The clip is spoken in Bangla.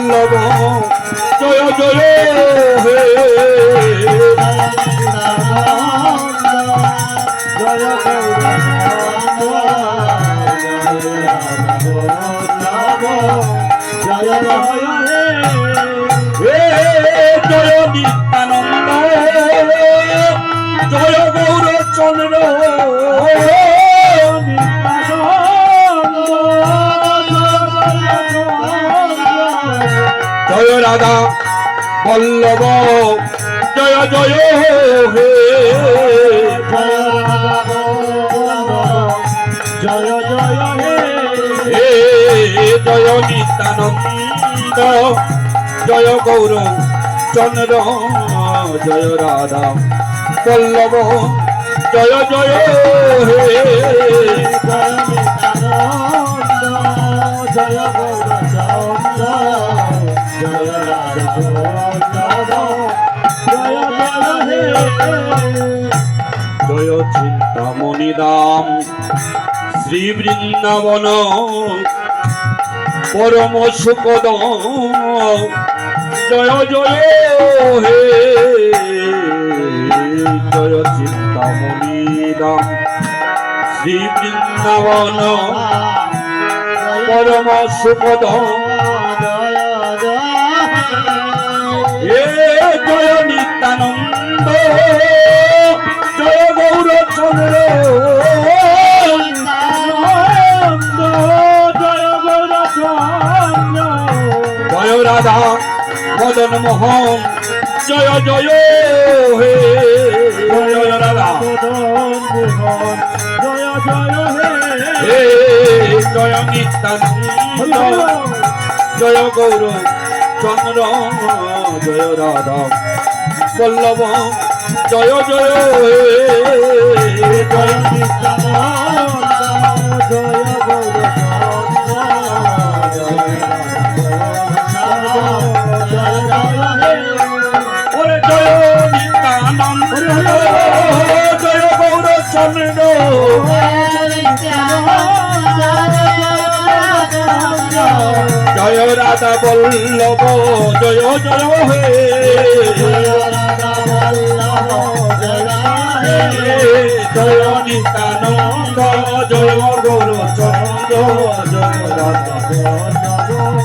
বল্লভ জয় জয় হে জয় নিত্যানন্দ জয় গৌরচন্দ্র জয় রাধা বল্লভ জয় জয় হে জয় জয় হে জয় নিত্যানন্দ জয় গৌর চন্দ্র জয় রাধা বল্লভ জয় জয় হে জয় গৌর চন্দ্র জয় রাধা জয় জয় জয় চিন্তামণি দাম শ্রী বৃন্দাবন পরম সুপদ জয় জয় হে জয় চিন্তামণি দাম শ্রী বৃন্দাবন পরম সুপদ হে জয় নিত্যানন্দ জয় গৌরচন্দ্র জয় রাধা মদন মোহন জয় জয় হে জয় রাধা জয় জয় হে জয় নিত্যানন্দ জয় গৌর চন্দ্র জয় রাধা বল্লভ জয় জয় হে জয় নিত্যানন্দ জয় গৌর ওরে জয় নিত্যানন্দ জয় গৌর চন্দ্র জয় রাধা বল্লভ জয় জয় হে জয় নিত্যানন্দ জয় গৌর চন্দ্র জয় রাধা জয় জয়